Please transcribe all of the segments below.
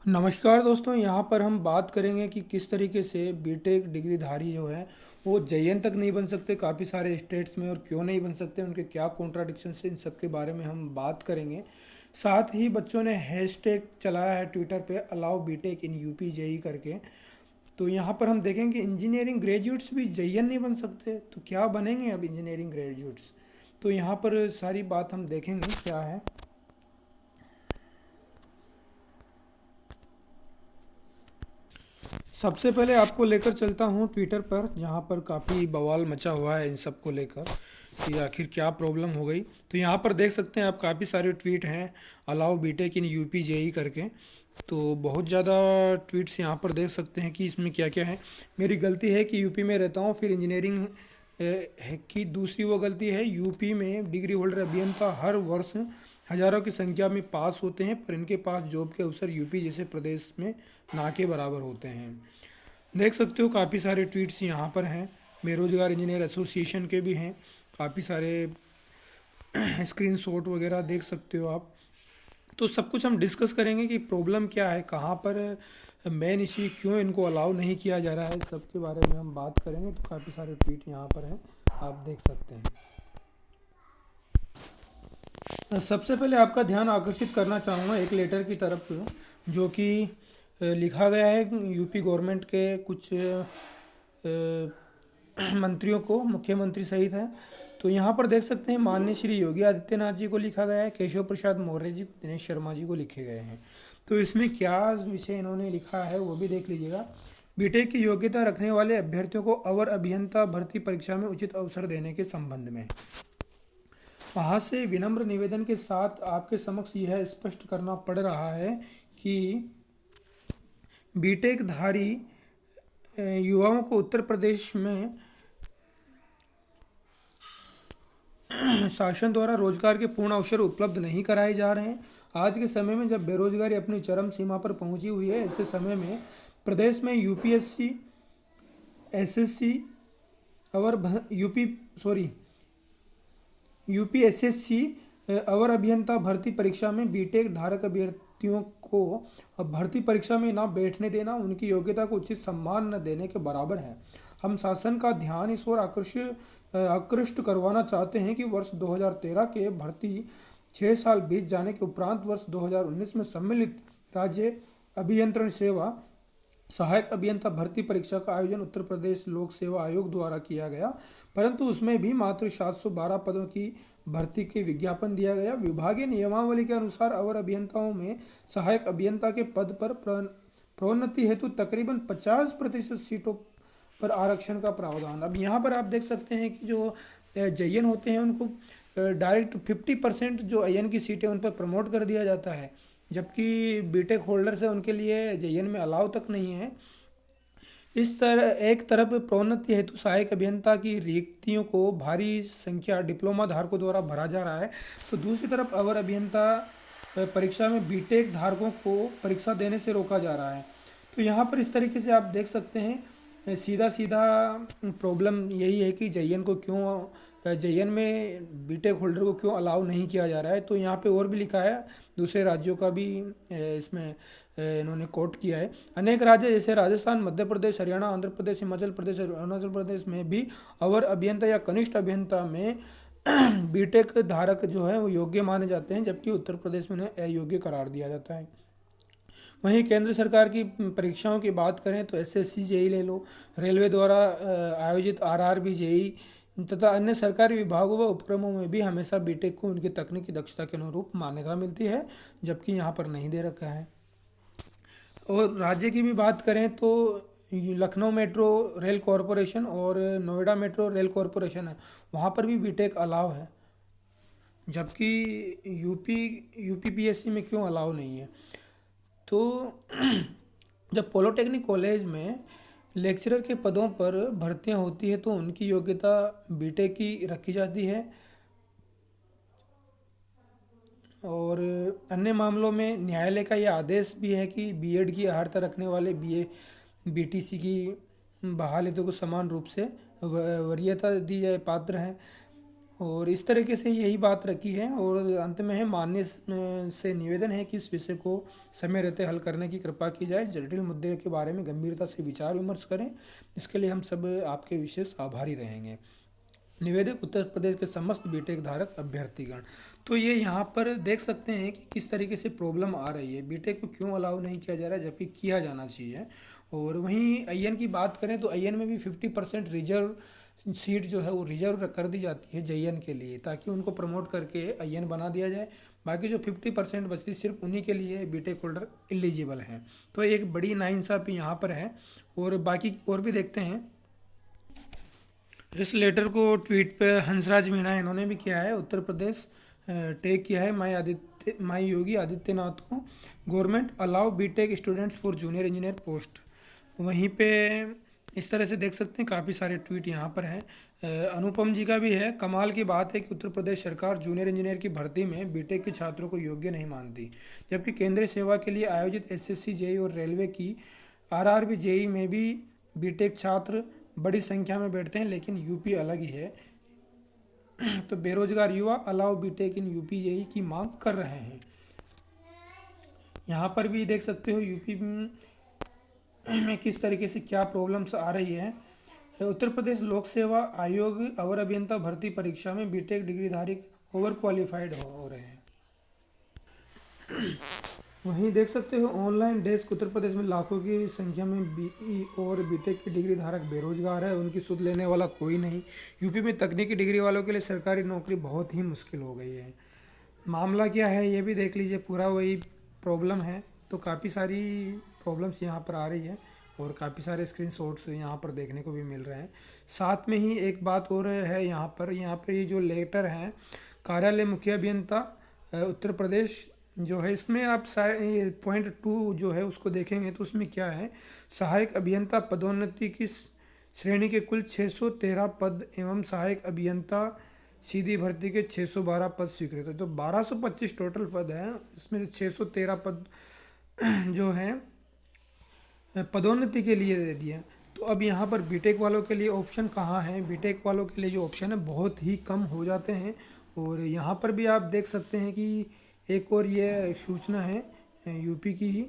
नमस्कार दोस्तों, यहाँ पर हम बात करेंगे कि किस तरीके से बीटेक डिग्रीधारी जो है वो जेईएन तक नहीं बन सकते काफ़ी सारे स्टेट्स में, और क्यों नहीं बन सकते, उनके क्या कॉन्ट्राडिक्शन है, इन सब के बारे में हम बात करेंगे। साथ ही बच्चों ने हैशटैग चलाया है ट्विटर पे, allow BTech in UP JE करके। तो यहाँ पर हम देखेंगे इंजीनियरिंग ग्रेजुएट्स भी जेईएन नहीं बन सकते, तो क्या बनेंगे अब इंजीनियरिंग ग्रेजुएट्स। तो यहाँ पर सारी बात हम देखेंगे क्या है। सबसे पहले आपको लेकर चलता हूँ ट्विटर पर, जहाँ पर काफ़ी बवाल मचा हुआ है इन सब को लेकर कि आखिर क्या प्रॉब्लम हो गई। तो यहाँ पर देख सकते हैं आप, काफ़ी सारे ट्वीट हैं allow BTech in UP JE करके। तो बहुत ज़्यादा ट्वीट्स यहाँ पर देख सकते हैं कि इसमें क्या क्या है। मेरी गलती है कि यूपी में रहता हूँ, फिर इंजीनियरिंग है कि दूसरी वो गलती है, यूपी में डिग्री होल्डर अभियंता हर वर्ष हज़ारों की संख्या में पास होते हैं, पर इनके पास जॉब के अवसर यूपी जैसे प्रदेश में ना के बराबर होते हैं। देख सकते हो काफ़ी सारे ट्वीट्स यहाँ पर हैं, बेरोजगार इंजीनियर एसोसिएशन के भी हैं, काफ़ी सारे स्क्रीनशॉट वगैरह देख सकते हो आप। तो सब कुछ हम डिस्कस करेंगे कि प्रॉब्लम क्या है, कहाँ पर मेन इश्यू, क्यों इनको अलाउ नहीं किया जा रहा है, सब के बारे में हम बात करेंगे। तो काफ़ी सारे ट्वीट यहाँ पर हैं, आप देख सकते हैं। सबसे पहले आपका ध्यान आकर्षित करना चाहूँगा एक लेटर की तरफ, जो कि लिखा गया है यूपी गवर्नमेंट के कुछ मंत्रियों को, मुख्यमंत्री सहित है। तो यहाँ पर देख सकते हैं माननीय श्री योगी आदित्यनाथ जी को लिखा गया है, केशव प्रसाद मौर्य जी को, दिनेश शर्मा जी को लिखे गए हैं। तो इसमें क्या विषय इन्होंने लिखा है वो भी देख लीजिएगा। बीटेक की योग्यता रखने वाले अभ्यर्थियों को अवर अभियंता भर्ती परीक्षा में उचित अवसर देने के संबंध में वहाँ से विनम्र निवेदन के साथ आपके समक्ष यह स्पष्ट करना पड़ रहा है कि बीटेक धारी युवाओं को उत्तर प्रदेश में शासन द्वारा रोजगार के पूर्ण अवसर उपलब्ध नहीं कराए जा रहे हैं। आज के समय में जब बेरोजगारी अपनी चरम सीमा पर पहुंची हुई है, ऐसे समय में प्रदेश में यूपीएससी, एसएससी और यूपी सॉरी यूपीएसएससी अवर अभियंता भर्ती परीक्षा में बीटेक धारक अभ्यर्थियों को अब भर्ती परीक्षा में न बैठने देना उनकी योग्यता को उचित सम्मान न देने के बराबर है। हम शासन का ध्यान इस ओर आकृष्ट करवाना चाहते हैं कि वर्ष 2013 के भर्ती 6 साल बीत जाने के उपरांत वर्ष 2019 में सम्मिलित राज्य अभियंत्रण सेवा सहायक अभियंता भर्ती परीक्षा का आयोजन उत्तर प्रदेश लोक सेवा आयोग द्वारा किया गया, परंतु उसमें भी मात्र 712 पदों की भर्ती के विज्ञापन दिया गया। विभागीय नियमावली के अनुसार अवर अभियंताओं में सहायक अभियंता के पद पर प्रोन्नति हेतु तकरीबन 50% सीटों पर आरक्षण का प्रावधान। अब यहाँ पर आप देख सकते हैं कि जो जेईएन होते हैं उनको डायरेक्ट 50% जो आईएन की सीटें उन पर प्रमोट कर दिया जाता है, जबकि बीटेक होल्डर्स है उनके लिए जेईएन में अलाउ तक नहीं है। इस तरह एक तरफ प्रोन्नति हेतु सहायक अभियंता की रिक्तियों को भारी संख्या डिप्लोमा धारकों द्वारा भरा जा रहा है, तो दूसरी तरफ अवर अभियंता परीक्षा में बीटेक धारकों को परीक्षा देने से रोका जा रहा है। तो यहाँ पर इस तरीके से आप देख सकते हैं, सीधा सीधा प्रॉब्लम यही है कि जेईएन को क्यों, जेईएन में बीटेक होल्डर को क्यों अलाउ नहीं किया जा रहा है। तो यहाँ पे और भी लिखा है, दूसरे राज्यों का भी इसमें इन्होंने कोट किया है। अनेक राज्य जैसे राजस्थान, मध्य प्रदेश, हरियाणा, आंध्र प्रदेश, हिमाचल प्रदेश और अरुणाचल प्रदेश में भी अवर अभियंता या कनिष्ठ अभियंता में बीटेक धारक जो है वो योग्य माने जाते हैं, जबकि उत्तर प्रदेश में उन्हें अयोग्य करार दिया जाता है। वहीं केंद्र सरकार की परीक्षाओं की बात करें तो एसएससी जेई ले लो, रेलवे द्वारा आयोजित आरआरबी जेई तथा अन्य सरकारी विभागों व उपक्रमों में भी हमेशा बीटेक को उनकी तकनीकी दक्षता के अनुरूप मान्यता मिलती है, जबकि यहाँ पर नहीं दे रखा है। और राज्य की भी बात करें तो लखनऊ मेट्रो रेल कॉरपोरेशन और नोएडा मेट्रो रेल कॉरपोरेशन है, वहाँ पर भी बीटेक अलाउ है, जबकि यूपी यूपीपीएससी में क्यों अलाउ नहीं है। तो जब पॉलिटेक्निक कॉलेज में लेक्चरर के पदों पर भर्तियां होती है तो उनकी योग्यता बीटेक की रखी जाती है, और अन्य मामलों में न्यायालय का यह आदेश भी है कि बीएड की अर्हता रखने वाले बीए बीटीसी की बहाल हेतु को समान रूप से वरीयता दी जाए, पात्र हैं। और इस तरीके से यही बात रखी है। और अंत में है, माननीय से निवेदन है कि इस विषय को समय रहते हल करने की कृपा की जाए। जटिल मुद्दे के बारे में गंभीरता से विचार विमर्श करें। इसके लिए हम सब आपके विशेष आभारी रहेंगे। निवेदक उत्तर प्रदेश के समस्त बीटेक धारक अभ्यर्थीगण। तो ये यहाँ पर देख सकते हैं कि किस तरीके से प्रॉब्लम आ रही है, बीटेक को क्यों अलाउ नहीं किया जा रहा है जबकि किया जाना चाहिए। और वहीं आईएन की बात करें तो आईएन में भी 50% रिजर्व सीट जो है वो रिजर्व कर दी जाती है जेईएन के लिए, ताकि उनको प्रमोट करके आईएन बना दिया जाए। बाकी जो 50% बचती सिर्फ उन्हीं के लिए बीटेक होल्डर एलिजिबल हैं। तो एक बड़ी नाइंसाफ़ी यहाँ पर है। और बाकी और भी देखते हैं। इस लेटर को ट्वीट पे हंसराज मीणा इन्होंने भी किया है। उत्तर प्रदेश टेक किया है माई योगी आदित्यनाथ को, government allow BTech students for junior engineer post. वहीं पे इस तरह से देख सकते हैं काफ़ी सारे ट्वीट यहाँ पर हैं। अनुपम जी का भी है। कमाल की बात है कि उत्तर प्रदेश सरकार जूनियर इंजीनियर की भर्ती में बीटेक के छात्रों को योग्य नहीं मानती, जबकि केंद्रीय सेवा के लिए आयोजित एसएससी जेई और रेलवे की आरआरबी जेई में भी बीटेक छात्र बड़ी संख्या में बैठते हैं, लेकिन यूपी अलग ही है। तो बेरोजगार युवा allow BTech in UP JE की मांग कर रहे हैं। यहाँ पर भी देख सकते हो यूपी में किस तरीके से क्या प्रॉब्लम्स आ रही है। उत्तर प्रदेश लोक सेवा आयोग अवर अभियंता भर्ती परीक्षा में बीटेक डिग्रीधारी ओवर क्वालिफाइड हो रहे हैं। वहीं देख सकते हो ऑनलाइन डेस्क, उत्तर प्रदेश में लाखों की संख्या में बीई और बीटेक की डिग्री धारक बेरोजगार है, उनकी सुध लेने वाला कोई नहीं। यूपी में तकनीकी डिग्री वालों के लिए सरकारी नौकरी बहुत ही मुश्किल हो गई है। मामला क्या है ये भी देख लीजिए, पूरा वही प्रॉब्लम है। तो काफ़ी सारी प्रॉब्लम्स यहाँ पर आ रही है और काफ़ी सारे स्क्रीनशॉट्स यहाँ पर देखने को भी मिल रहे हैं। साथ में ही एक बात और है यहाँ पर ये जो लेटर है कार्यालय मुख्य अभियंता उत्तर प्रदेश जो है, इसमें आप पॉइंट 2 जो है उसको देखेंगे तो उसमें क्या है, सहायक अभियंता पदोन्नति की श्रेणी के कुल 613 पद एवं सहायक अभियंता सीधी भर्ती के 612 पद स्वीकृत है। तो 1225 टोटल पद हैं, इसमें से 613 पद जो हैं पदोन्नति के लिए दे दिए। तो अब यहाँ पर बीटेक वालों के लिए ऑप्शन कहाँ है, बीटेक वालों के लिए जो ऑप्शन है बहुत ही कम हो जाते हैं। और यहाँ पर भी आप देख सकते हैं कि एक और ये सूचना है यूपी की ही,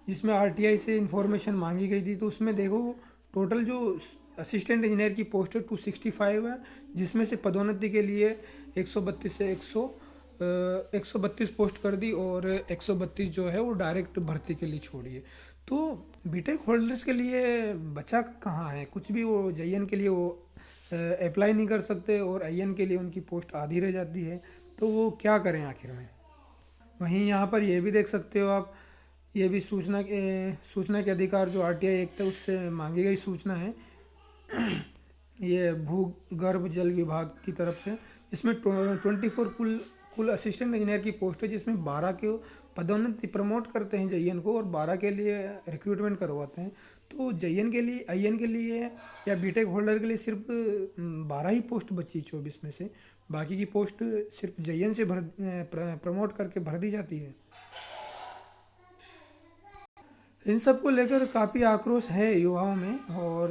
जिसमें आरटीआई से इंफॉर्मेशन मांगी गई थी। तो उसमें देखो टोटल जो असिस्टेंट इंजीनियर की पोस्ट है 265 है, जिसमें से पदोन्नति के लिए 132 से 132 पोस्ट कर दी और 132 जो है वो डायरेक्ट भर्ती के लिए छोड़ी है। तो बीटेक होल्डर्स के लिए बचा कहाँ है कुछ भी, वो जेईएन के लिए वो अप्लाई नहीं कर सकते और आईएन के लिए उनकी पोस्ट आधी रह जाती है। तो वो क्या करें आखिर में। वहीं यहाँ पर ये भी देख सकते हो आप, ये भी सूचना के अधिकार जो आरटीआई एक्ट है उससे मांगी गई सूचना है, ये भूगर्भ जल विभाग की तरफ से। इसमें 24 कुल असिस्टेंट इंजीनियर की पोस्ट है, जिसमें 12 के पदोन्नति प्रमोट करते हैं जेईएन को और 12 के लिए रिक्रूटमेंट करवाते हैं। तो जेईएन के लिए आईएन के लिए या बीटेक होल्डर के लिए सिर्फ 12 ही पोस्ट बची 24 में से, बाकी की पोस्ट सिर्फ जेईएन से प्रमोट करके भर दी जाती है। इन सब को लेकर काफ़ी आक्रोश है युवाओं में और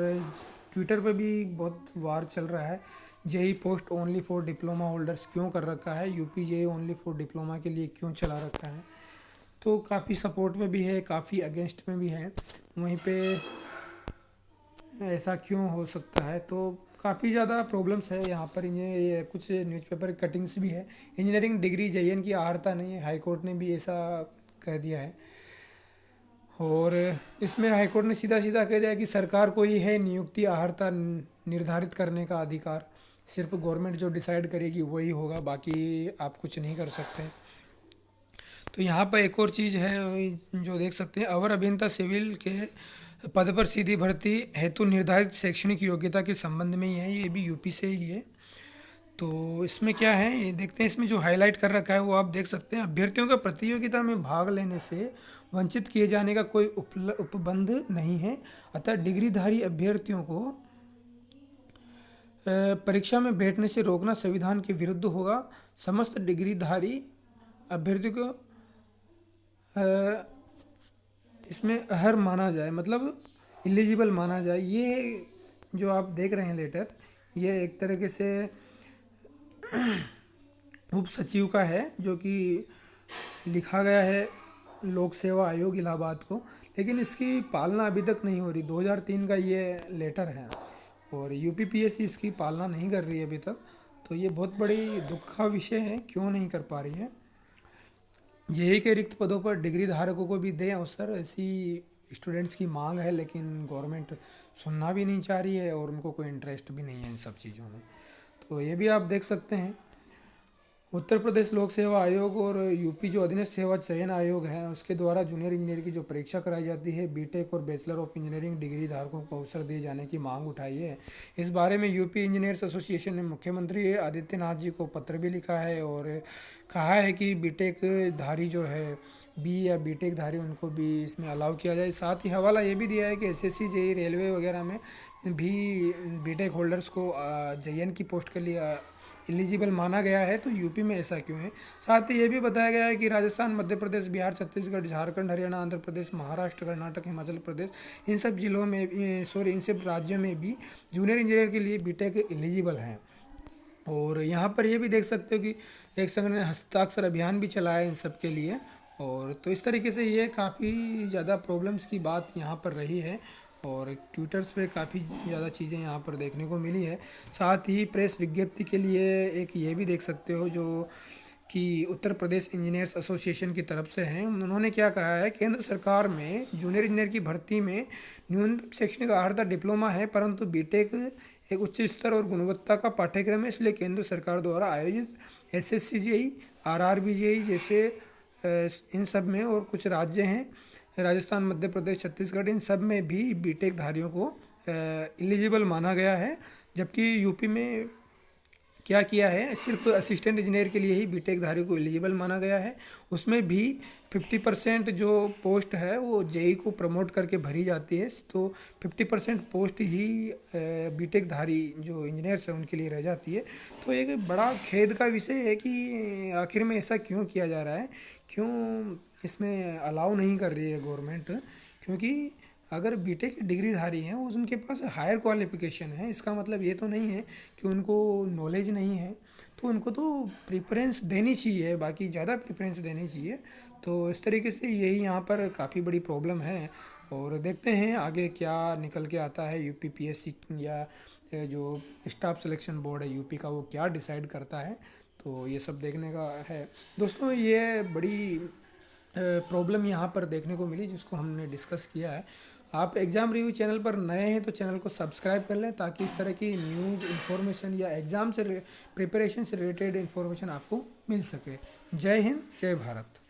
ट्विटर पे भी बहुत वार चल रहा है। JE post only for diploma holders क्यों कर रखा है, UP JE only for diploma के लिए क्यों चला रखा है। तो काफ़ी सपोर्ट में भी है, काफ़ी अगेंस्ट में भी है। वहीं पे ऐसा क्यों हो सकता है, तो काफ़ी ज़्यादा प्रॉब्लम्स है यहाँ पर। ये कुछ न्यूज़पेपर कटिंग्स भी है। इंजीनियरिंग डिग्री जेईएन की अर्हता नहीं है, हाईकोर्ट ने भी ऐसा कह दिया है। और इसमें हाईकोर्ट ने सीधा सीधा कह दिया कि सरकार को ही है नियुक्ति अर्हता निर्धारित करने का अधिकार, सिर्फ गवर्नमेंट जो डिसाइड करेगी वही होगा, बाकी आप कुछ नहीं कर सकते। तो यहाँ पर एक और चीज़ है जो देख सकते हैं, अवर अभियंता सिविल के पद पर सीधी भर्ती हेतु निर्धारित शैक्षणिक योग्यता के संबंध में ही है, ये भी यूपी से ही है। तो इसमें क्या है ये देखते हैं, इसमें जो हाईलाइट कर रखा है वो आप देख सकते हैं, अभ्यर्थियों का प्रतियोगिता में भाग लेने से वंचित किए जाने का कोई उपबंध नहीं है, अतः डिग्रीधारी अभ्यर्थियों को परीक्षा में बैठने से रोकना संविधान के विरुद्ध होगा। समस्त डिग्रीधारी अभ्यर्थियों को इसमें अहर माना जाए, मतलब एलिजिबल माना जाए। ये जो आप देख रहे हैं लेटर, ये एक तरीके से उप सचिव का है, जो कि लिखा गया है लोक सेवा आयोग इलाहाबाद को, लेकिन इसकी पालना अभी तक नहीं हो रही। 2003 का ये लेटर है और यूपीपीएससी इसकी पालना नहीं कर रही है अभी तक। तो ये बहुत बड़ी दुख का विषय है, क्यों नहीं कर पा रही है। जेई के रिक्त पदों पर डिग्री धारकों को भी दें अवसर, ऐसी स्टूडेंट्स की मांग है, लेकिन गवर्नमेंट सुनना भी नहीं चाह रही है और उनको कोई इंटरेस्ट भी नहीं है इन सब चीज़ों में। तो ये भी आप देख सकते हैं। उत्तर प्रदेश लोक सेवा आयोग और यूपी जो अधीनस्थ सेवा चयन आयोग है, उसके द्वारा जूनियर इंजीनियर की जो परीक्षा कराई जाती है, बीटेक और बैचलर ऑफ इंजीनियरिंग डिग्री धारकों को अवसर दिए जाने की मांग उठाई है। इस बारे में यूपी इंजीनियर्स एसोसिएशन ने मुख्यमंत्री आदित्यनाथ जी को पत्र भी लिखा है और कहा है कि बीटेक धारी जो है, बी या बीटेक धारी, उनको भी इसमें अलाउ किया जाए। साथ ही हवाला ये भी दिया है कि एसएससी जेई रेलवे वगैरह में भी बीटेक होल्डर्स को जेईएन की पोस्ट के लिए एलिजिबल माना गया है, तो यूपी में ऐसा क्यों है। साथ ही ये भी बताया गया है कि राजस्थान, मध्य प्रदेश, बिहार, छत्तीसगढ़, झारखंड, हरियाणा, आंध्र प्रदेश, महाराष्ट्र, कर्नाटक, हिमाचल प्रदेश, इन सब जिलों में इन सब राज्यों में भी जूनियर इंजीनियर के लिए बीटेक एलिजिबल हैं। और यहाँ पर ये भी देख सकते हो कि एक संघ ने हस्ताक्षर अभियान भी चलाया है इन सब के लिए। और तो इस तरीके से ये काफ़ी ज़्यादा प्रॉब्लम्स की बात यहाँ पर रही है और ट्विटर्स पे काफ़ी ज़्यादा चीज़ें यहाँ पर देखने को मिली है। साथ ही प्रेस विज्ञप्ति के लिए एक ये भी देख सकते हो, जो कि उत्तर प्रदेश इंजीनियर्स एसोसिएशन की तरफ से हैं। उन्होंने क्या कहा है, केंद्र सरकार में जूनियर इंजीनियर की भर्ती में न्यूनतम शैक्षणिक अर्हता डिप्लोमा है, परंतु बीटेक एक उच्च स्तर और गुणवत्ता का पाठ्यक्रम है। इसलिए केंद्र सरकार द्वारा आयोजित एसएससी जेईई, आरआरबी जेईई जैसे इन सब में, और कुछ राज्य हैं राजस्थान, मध्य प्रदेश, छत्तीसगढ़, इन सब में भी बीटेक धारियों को एलिजिबल माना गया है। जबकि यूपी में क्या किया है, सिर्फ असिस्टेंट इंजीनियर के लिए ही बीटेक धारियों को एलिजिबल माना गया है। उसमें भी 50% जो पोस्ट है वो जेई को प्रमोट करके भरी जाती है, तो 50% पोस्ट ही बीटेक धारी जो इंजीनियर्स हैं उनके लिए रह जाती है। तो एक बड़ा खेद का विषय है कि आखिर में ऐसा क्यों किया जा रहा है, क्यों इसमें अलाउ नहीं कर रही है गवर्नमेंट। क्योंकि अगर बीटेक की डिग्रीधारी हैं, वो उनके पास हायर क्वालिफिकेशन है, इसका मतलब ये तो नहीं है कि उनको नॉलेज नहीं है। तो उनको तो प्रेफरेंस देनी चाहिए, बाकी ज़्यादा प्रेफरेंस देनी चाहिए। तो इस तरीके से यही यहाँ पर काफ़ी बड़ी प्रॉब्लम है और देखते हैं आगे क्या निकल के आता है। यूपीपीएससी या जो स्टाफ सिलेक्शन बोर्ड है यूपी का, वो क्या डिसाइड करता है, तो ये सब देखने का है। दोस्तों, ये बड़ी प्रॉब्लम यहाँ पर देखने को मिली जिसको हमने डिस्कस किया है। आप एग्ज़ाम रिव्यू चैनल पर नए हैं तो चैनल को सब्सक्राइब कर लें, ताकि इस तरह की न्यूज़, इन्फॉर्मेशन या एग्ज़ाम से प्रिपरेशन से रिलेटेड इन्फॉर्मेशन आपको मिल सके। जय हिंद, जय भारत।